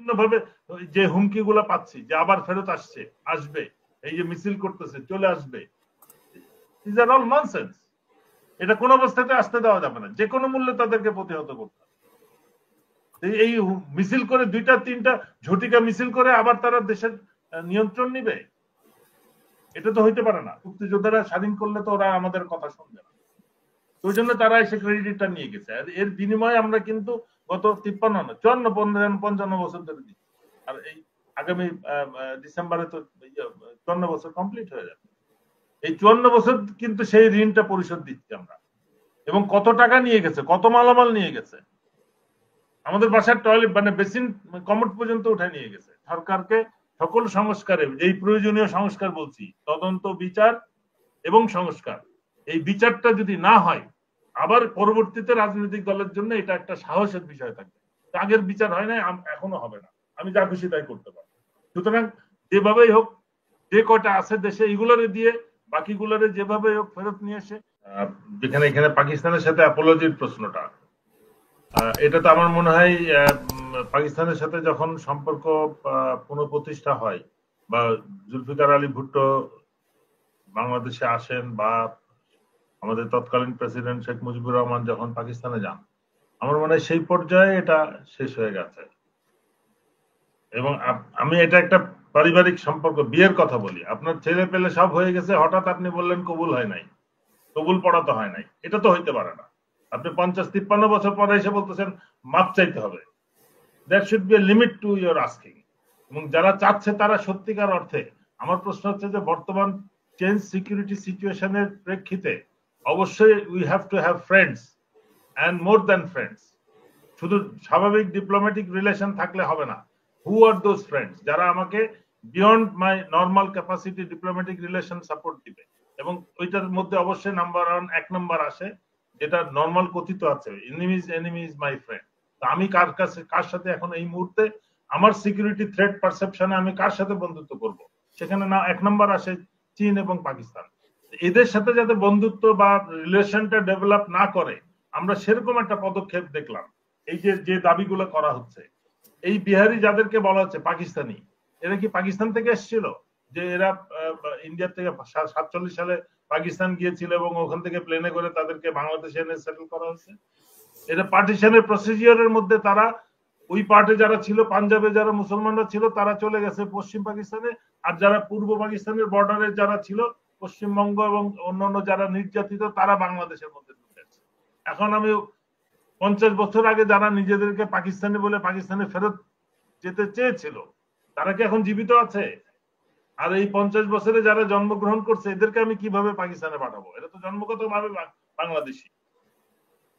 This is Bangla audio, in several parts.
বিভিন্ন ভাবে যে হুমকি গুলা পাচ্ছি যে আবার ফেরত আসছে, আসবে, এই যে মিছিল করতেছে, চলে আসবে, দিস আর অল ননসেন্স। এটা কোন অবস্থাতে আসতে দেওয়া যাবে না, যে কোনো মূল্যে তাদেরকে প্রতিহত করতে হবে। এই মিছিল করে 2-3টা ঝটিকা মিছিল করে আবার তারা দেশের নিয়ন্ত্রণ নিবে, এটা তো হইতে পারে না। মুক্তিযোদ্ধারা স্বাধীন করলে তো ওরা আমাদের কথা শুনবে না, ওই জন্য তারা এসে ক্রেডিটটা নিয়ে গেছে। আর এর বিনিময়ে আমরা কিন্তু গত 53 বছর ধরে দিচ্ছি। আর এই আগামী ডিসেম্বরে তো 54 বছর কমপ্লিট হয়ে যাবে। এই 54 বছর কিন্তু সেই ঋণটা পরিশোধ দিচ্ছি আমরা। এবং কত টাকা নিয়ে গেছে, কত মালামাল নিয়ে গেছে, আমাদের বাসার টয়লেট মানে বেসিন কমোড পর্যন্ত উঠে নিয়ে গেছে। সরকারকে সকল সংস্কারে, এই প্রয়োজনীয় সংস্কার বলছি, তদন্ত, বিচার এবং সংস্কার, এই বিচারটা যদি না হয় আবার পরবর্তীতে রাজনৈতিক দলের জন্য এটা একটা সাহসের বিষয় থাকবে। আগের বিচার হয় না, এখনো হবে না, আমি যা খুশি তাই করতে পারি। সুতরাং যেভাবেই হোক, যে কটা আছে দেশে এইগুলোরে দিয়ে বাকিগুলোরে যেভাবে হোক ফেরত নিয়ে এসে, যেখানে এখানে পাকিস্তানের সাথে অ্যাপোলজির প্রশ্নটা, এটা তো আমার মনে হয় পাকিস্তানের সাথে যখন সম্পর্ক পুনঃপ্রতিষ্ঠা হয় বা জুলফিকার আলী ভুট্টো বাংলাদেশে আসেন বা আমাদের তৎকালীন প্রেসিডেন্ট শেখ মুজিবুর রহমান যখন পাকিস্তানে যান, আমার মনে হয় সেই পর্যায়ে এটা শেষ হয়ে গেছে। এবং আমি এটা একটা পারিবারিক সম্পর্ক, বিয়ের কথা বলি, আপনার ছেলে পেলে সব হয়ে গেছে, হঠাৎ আপনি বললেন কবুল হয় নাই, কবুল পড়াতে হয় নাই, এটা তো হইতে পারে না। আপনি 50-53 বছর পরে এসে বলতেছেন মাপ চাইতে হবে। That should B A limit to your asking. এবং যারা চাচ্ছে তারা সত্যিকার অর্থে, আমার প্রশ্ন হচ্ছে যে বর্তমান চেঞ্জ সিকিউরিটি সিচুয়েশনের প্রেক্ষিতে অবশ্যই we have to have friends and more than friends. শুধু স্বাভাবিক ডিপ্লোম্যাটিক রিলেশন থাকলে হবে না। হু আর দোজ ফ্রেন্ডস যারা আমাকে বিয়ন্ড মাই normal capacity diplomatic relation support দিবে? এবং ওইটার মধ্যে অবশ্যই এক নাম্বার আসে, যেটা নর্মাল কথিত আছে, এনিমি ইজ মাই ফ্রেন্ড। আমি কার সাথে এখন এই মুহূর্তে আমার সিকিউরিটি থ্রেট পারসেপশনে আমি কার সাথে বন্ধুত্ব করব, সেখানে না এক নাম্বার আসে চীন এবং পাকিস্তান। এদের সাথে যাতে বন্ধুত্ব বা রিলেশনটা ডেভেলপ না করে, আমরা সেরকম একটা পদক্ষেপ দেখলাম। এই যে দাবিগুলো করা হচ্ছে, এই বিহারি যাদেরকে বলা হচ্ছে পাকিস্তানি, এরা কি পাকিস্তান থেকে এসেছিল? যে এরা ইন্ডিয়া থেকে 47 সালে পাকিস্তান গিয়েছিল এবং ওখান থেকে প্লেনে করে তাদেরকে বাংলাদেশে এনে সেটেল করা হয়েছে। এটা পার্টিশনের প্রসিজিওরের মধ্যে তারা ওই পার্টে যারা ছিল, পাঞ্জাবে যারা মুসলমানরা ছিল তারা চলে গেছে পশ্চিম পাকিস্তানে, আর যারা পূর্ব পাকিস্তানের বর্ডারে যারা ছিল, পশ্চিমবঙ্গ এবং অন্যান্য যারা নির্যাতিত, তারা বাংলাদেশের মধ্যে ঢুকে আছে। এখন আমি 50 বছর আগে যারা নিজেদেরকে পাকিস্তানি বলে পাকিস্তানে ফেরত যেতে চেয়েছিল, তারা কি এখন জীবিত আছে? আর এই 50 বছরে যারা জন্মগ্রহণ করছে, এদেরকে আমি কিভাবে পাকিস্তানে পাঠাবো? এটা তো জন্মগত ভাবে বাংলাদেশি।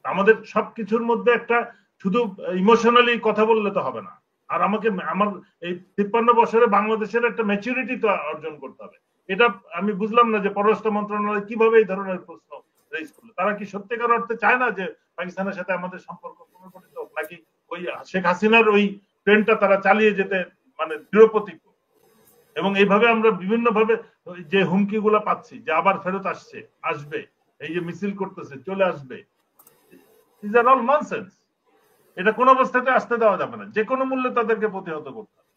আমাদের সবকিছুর মধ্যে একটা শুধু ইমোশনালি কথা বললে তো হবে না। আর আমাকে আমার এই 53 বছরে বাংলাদেশের একটা ম্যাচুরিটি তো অর্জন করতে হবে। এটা আমি বুঝলাম না যে পররাষ্ট্র মন্ত্রণালয় কিভাবে এই ধরনের প্রশ্ন রেজ করলো। তারা কি সত্যিকার অর্থে চায় না যে পাকিস্তানের সাথে আমাদের সম্পর্ক পুনর্গঠিত হোক, নাকি ওই শেখ হাসিনার ওই ট্রেনটা তারা চালিয়ে যেতে মানে দৃঢ় প্রতিজ্ঞ? এবং এইভাবে আমরা বিভিন্ন ভাবে যে হুমকি গুলা পাচ্ছি যে আবার ফেরত আসছে, আসবে, এই যে মিছিল করতেছে, চলে আসবে, দিস আর অল ননসেন্স। এটা কোন অবস্থাতে আসতে দেওয়া যাবে না, যে কোনো মূল্যে তাদেরকে প্রতিহত করতে হবে।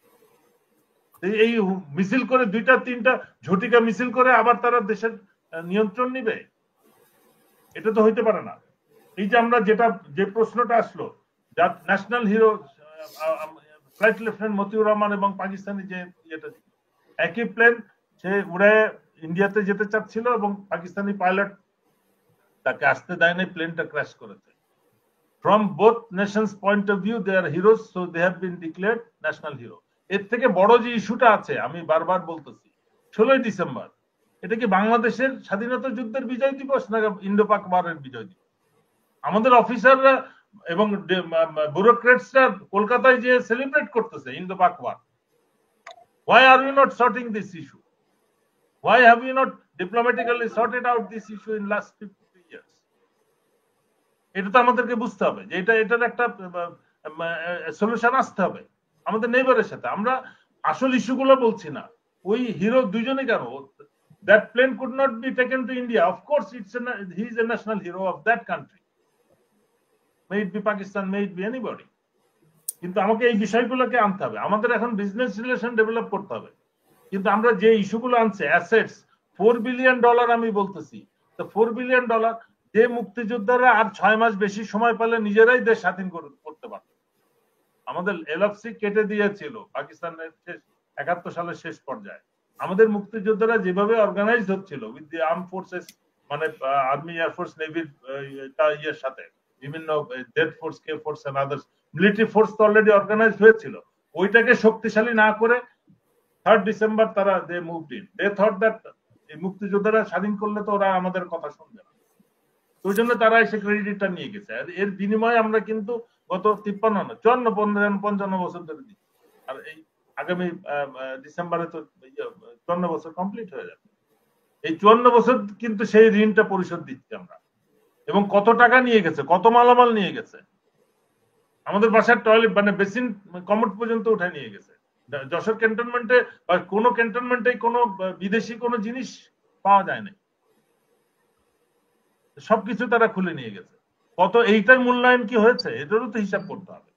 এই মিছিল করে 2-3টা ঝটিকা মিছিল করে আবার তারা দেশের নিয়ন্ত্রণ নিবে, এটা তো হইতে পারে না। এই যে আমরা যে প্রশ্নটা আসলো, যার national hero flight lieutenant Motiur Rahman এবং পাকিস্তানি যে ইয়েটা ছিল, একই প্লেন, সে উড়ে ইন্ডিয়াতে যেতে চাচ্ছিল এবং পাকিস্তানি পাইলট তাকে আসতে দেয় নাই, প্লেনটা ক্র্যাশ করেছে। From both nations point of view they are heroes, so they have been declared national hero. এর থেকে বড় যে ইস্যুটা আছে, আমি বারবার বলতেছি, 16 ডিসেম্বর, এটা কি বাংলাদেশের স্বাধীনতা যুদ্ধের বিজয় দিবস না ইন্দো পাক ওয়ারের বিজয় দিবস? আমাদের অফিসাররা এবং ব্যুরোক্রেটসরা কলকাতায় যে সেলিব্রেট করতেছে ইন্দো পাক war. Why are we not sorting this issue? Why have we not diplomatically sorted out this issue in last 50 years? এটা তো আমাদেরকে বুঝতে হবে যে এটার একটা সলিউশন আসতে হবে আমাদের নেইবারের সাথে। আমরা আসল ইস্যুগুলো বলছি না। ওই হিরো দুইজনে কেন? that plane could not be taken to India. Of course, he is a national hero of that country. May it be Pakistan, may it be anybody. কিন্তু আমাকে এই বিষয়গুলোকে আনতে হবে। আমাদের এখন বিজনেস রিলেশন ডেভেলপ করতে হবে। কিন্তু আমরা যে ইস্যুগুলো আনছে, অ্যাসেটস, $4 বিলিয়ন আমি বলতেছি, তো $4 বিলিয়ন যে মুক্তিযোদ্ধারা আর 6 মাস বেশি সময় পেলে নিজেরাই দেশ স্বাধীন করতে পারত। আমাদের এলএফসি কেটে দিয়েছিল পাকিস্তানের 71 সালের শেষ পর্যায়ে। আমাদের মুক্তিযোদ্ধারা যেভাবে অর্গানাইজ হচ্ছিল উইথ দি আর্ম ফোর্সেস, মানে আর্মি, এয়ারফোর্স, নেভির ইয়ের সাথে, বিভিন্ন Z force, K force and others military force তো অলরেডি অর্গানাইজ হয়েছিল। ওইটাকে শক্তিশালী না করে 3rd ডিসেম্বর তারা they moved in, they thought that এই মুক্তিযোদ্ধারা স্বাধীন করলে তো ওরা আমাদের কথা শুনবে না, ওই জন্য তারা এসে ক্রেডিটটা নিয়ে গেছে। এর বিনিময়ে আমরা কিন্তু গত 53 বছর ধরে দিচ্ছি। আর এই আগামী ডিসেম্বরে তো 54 বছর কমপ্লিট হয়ে যাবে। এই 54 বছর কিন্তু সেই ঋণটা পরিশোধ দিচ্ছি আমরা। এবং কত টাকা নিয়ে গেছে, কত মালামাল নিয়ে গেছে, আমাদের বাসার টয়লেট মানে বেসিন কমোড পর্যন্ত উঠে নিয়ে গেছে। যশোর ক্যান্টনমেন্টে বা কোনো ক্যান্টনমেন্টে কোনো বিদেশি কোনো জিনিস পাওয়া যায় না, সবকিছু তারা খুলে নিয়ে গেছে। কত এইটার মূল্যায়ন কি হয়েছে এটারও তো হিসাব করতে হবে।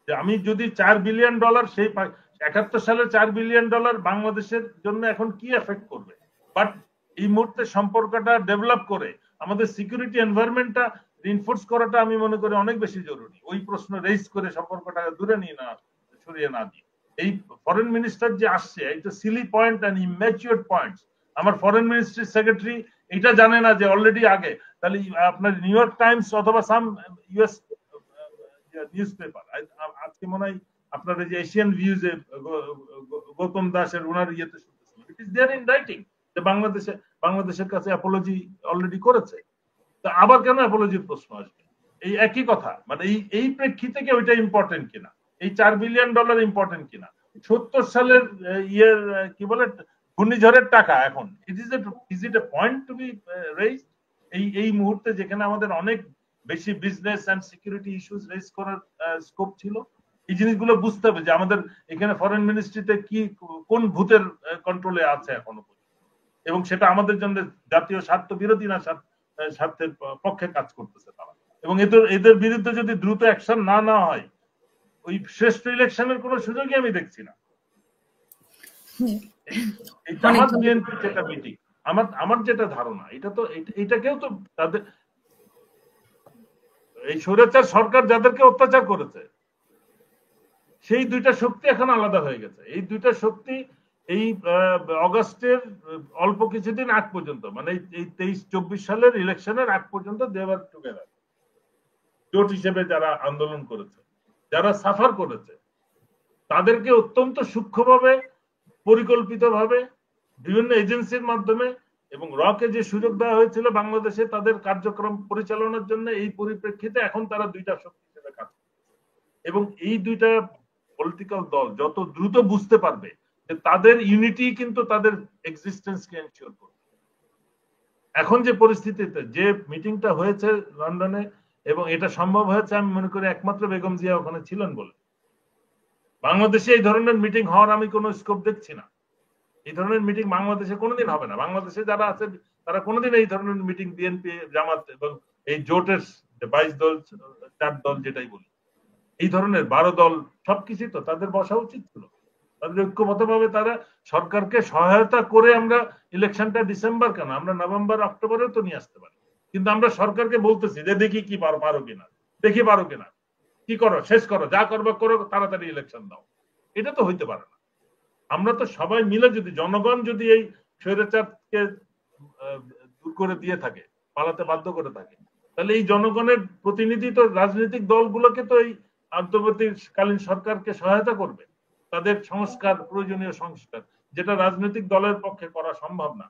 যে আমি যদি $4 বিলিয়ন, সেই 71 সালে $4 বিলিয়ন বাংলাদেশের জন্য এখন কি এফেক্ট করবে, বাট এই মুহূর্তে সম্পর্কটা ডেভেলপ করে আমাদের সিকিউরিটি এনভায়রনমেন্টটা রিনফোর্স করাটা আমি মনে করি অনেক বেশি জরুরি। ওই প্রশ্ন রেজ করে সম্পর্কটা দূরে নিয়ে না, সরিয়ে না দিয়ে। এই ফরেন মিনিস্টার যে আসছে, এটা সিলি পয়েন্ট এন্ড ইম্যাচিউরড পয়েন্টস। আমার ফরেন মিনিস্ট্রি সেক্রেটারি এটা জানে না যে অলরেডি আগে, তাহলে আপনার নিউ ইয়র্ক টাইমস অথবা সাম ইউএস নিউজ পেপার, আজকে মনে হয় আপনার যে এশিয়ান ভিউজে গৌতম দাসের ওনার ইয়েতে শুনতেছিলাম, it is there in writing যে বাংলাদেশের কাছে অ্যাপোলজি অলরেডি করেছে। তো আবার কেন অ্যাপোলজির প্রশ্ন আসবে? এই একই কথা, মানে এই প্রেক্ষিতে কি ওইটা ইম্পর্টেন্ট কিনা, এই $4 বিলিয়ন ইম্পর্টেন্ট কিনা, 70 সালের ইয়ের কি বলে ঘূর্ণিঝড়ের টাকা এখন is it a point to be raise এই মুহূর্তে, যেখানে আমাদের অনেক বেশি business and security issues raise করার স্কোপ ছিল। এই জিনিসগুলো বুঝতে হবে যে আমাদের এখানে ফরেন মিনিস্ট্রিতে কি কোন ভূতের কন্ট্রোলে আছে এখনো পর্যন্ত, এবং সেটা আমাদের জন্য জাতীয় স্বার্থ বিরোধী না স্বার্থের পক্ষে কাজ করতেছে তারা। এবং এদের বিরুদ্ধে যদি দ্রুত অ্যাকশন না হয়, ওই শ্রেষ্ঠ ইলেকশনের কোনো সুযোগই আমি দেখছি না। এই জামাত বিএনপি যেটা মিটিং, আমার যেটা ধারণা, এটাকেও তো তাদের এই স্বৈরাচার সরকার যাদেরকে অত্যাচার করেছে, সেই দুইটা শক্তি এখন আলাদা হয়ে গেছে। এই দুইটা শক্তি এই অগাস্টের অল্প কিছুদিন আগ পর্যন্ত, মানে এই 23-24 সালের ইলেকশনের আগ পর্যন্ত দেওয়ার টুগেদার জোট হিসেবে যারা আন্দোলন করেছে, যারা সাফার করেছে, তাদেরকে অত্যন্ত সূক্ষ্মভাবে, পরিকল্পিতভাবে, বিভিন্ন এজেন্সির মাধ্যমে এবং রকে যে সুযোগ দেওয়া হয়েছিল বাংলাদেশে তাদের কার্যক্রম পরিচালনার জন্য, এই পরিপ্রেক্ষিতে এখন তারা দুইটা শক্তি হিসেবে কাজ করছে। এবং এই দুইটা পলিটিক্যাল দল যত দ্রুত বুঝতে পারবে যে তাদের ইউনিটি কিন্তু তাদের এক্সিস্টেন্সকে এনশিওর করবে। এখন যে পরিস্থিতিতে যে মিটিংটা হয়েছে লন্ডনে, এবং এটা সম্ভব হয়েছে আমি মনে করি একমাত্র বেগম জিয়া ওখানে ছিলেন বলে। বাংলাদেশে এই ধরনের মিটিং হওয়ার আমি কোনো স্কোপ দেখছি না। এই ধরনের মিটিং বাংলাদেশে কোনোদিন হবে না। বাংলাদেশে যারা আছে তারা কোনোদিন এই ধরনের মিটিং, বিএনপি, জামাত এবং এই জোটের 22 দল, 4 দল যেটাই বলি, এই ধরনের 12 দল, সবকিছু তো তাদের বসা উচিত ছিল। তাদের ঐক্যবদ্ধভাবে তারা সরকারকে সহায়তা করে আমরা ইলেকশনটা ডিসেম্বর কেন, আমরা নভেম্বর, অক্টোবরেও তো নিয়ে আসতে পারি। কিন্তু আমরা সরকারকে বলতেছি যে দেখি কি পারো কিনা, দেখি পারো কিনা, কি করো, শেষ করো, যা করবো করো, তাড়াতাড়ি ইলেকশন দাও। এটা তো হইতে পারে না। আমরা তো সবাই মিলে, যদি জনগণ যদি এই স্বৈরাচারকে দূর করে দিয়ে থাকে, পালাতে বাধ্য করে থাকে, তাহলে এই জনগণের প্রতিনিধি তো রাজনৈতিক দলগুলোকে তো এই অন্তর্বর্তীকালীন সরকারকে সহায়তা করবে, তাদের সংস্কার, প্রয়োজনীয় সংস্কার, যেটা রাজনৈতিক দলের পক্ষে করা সম্ভব না।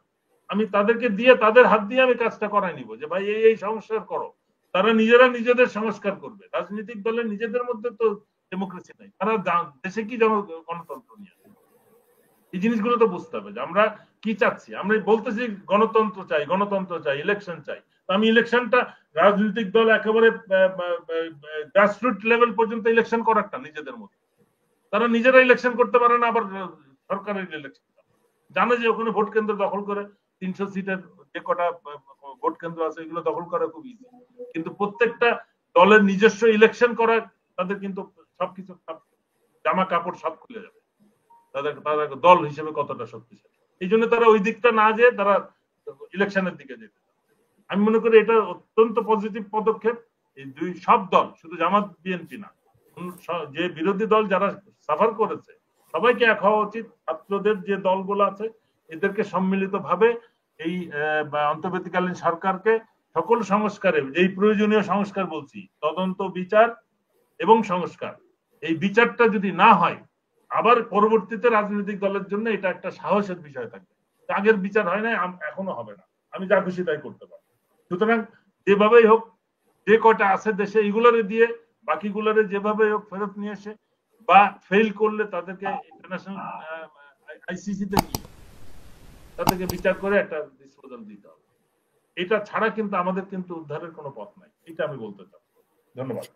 আমি তাদেরকে দিয়ে, তাদের হাত দিয়ে আমি কাজটা করাই নিব যে ভাই এই সংস্কার করো। তারা নিজেরা নিজেদের সংস্কার করবে। রাজনৈতিক দলের নিজেদের মধ্যে তো ডেমোক্রেসি নাই, তারা দেশে কি গণতন্ত্র নিয়ে, এই জিনিসগুলো তো বুঝতে হবে যে আমরা কি চাচ্ছি। আমরা বলতেছি গণতন্ত্র চাই, গণতন্ত্র চাই, ইলেকশন চাই। আমি ইলেকশনটা রাজনৈতিক দল একেবারে গ্রাসরুট লেভেল পর্যন্ত ইলেকশন করারটা নিজেদের মধ্যে, তারা নিজেরা ইলেকশন করতে পারে না, আবার সরকারের ইলেকশন জানে যে ওখানে ভোট কেন্দ্র দখল করে 300 সিটের যে কটা ভোট কেন্দ্র আছে এগুলো দখল করা খুব ইজি। কিন্তু প্রত্যেকটা দলের নিজস্ব ইলেকশন করা তাদের কিন্তু সবকিছু জামা কাপড় সব খুলে যাবে। তারা দল হিসেবে কতটা শক্তিশালী। এই জন্য তারা ওই দিকটা না যেয়ে তারা ইলেকশনের দিকে যেতে। আমি মনে করি এটা অত্যন্ত পজিটিভ পদক্ষেপ। এই দুই সব দল, শুধু জামাত বিএনপি না, যে বিরোধী দল যারা সাফার করেছে সবাইকে এক হওয়া উচিত। ছাত্রদের যে দলগুলো আছে এদেরকে সম্মিলিত ভাবে এই অন্তর্বর্তীকালীন সরকারকে সকল সংস্কারে, যেই প্রয়োজনীয় সংস্কার বলছি, তদন্ত, বিচার এবং সংস্কার, এই বিচারটা যদি না হয় আবার পরবর্তীতে রাজনৈতিক দলের জন্য এটা একটা সাহসের বিষয় থাকবে। আগের বিচার হয় না, এখনো হবে না, আমি যা খুশি তাই করতে পারি। সুতরাং যেভাবেই হোক, যে কয়টা আছে দেশে এগুলোরে দিয়ে বাকিগুলোরে যেভাবে হোক ফেরত নিয়ে এসে, বা ফেল করলে তাদেরকে ইন্টারন্যাশনাল আইসিসিতে নিয়ে তাদেরকে বিচার করে একটা ডিসপোজাল দিতে হবে। এটা ছাড়া কিন্তু আমাদের কিন্তু উদ্ধারের কোনো পথ নাই, এটা আমি বলতে চাই। ধন্যবাদ।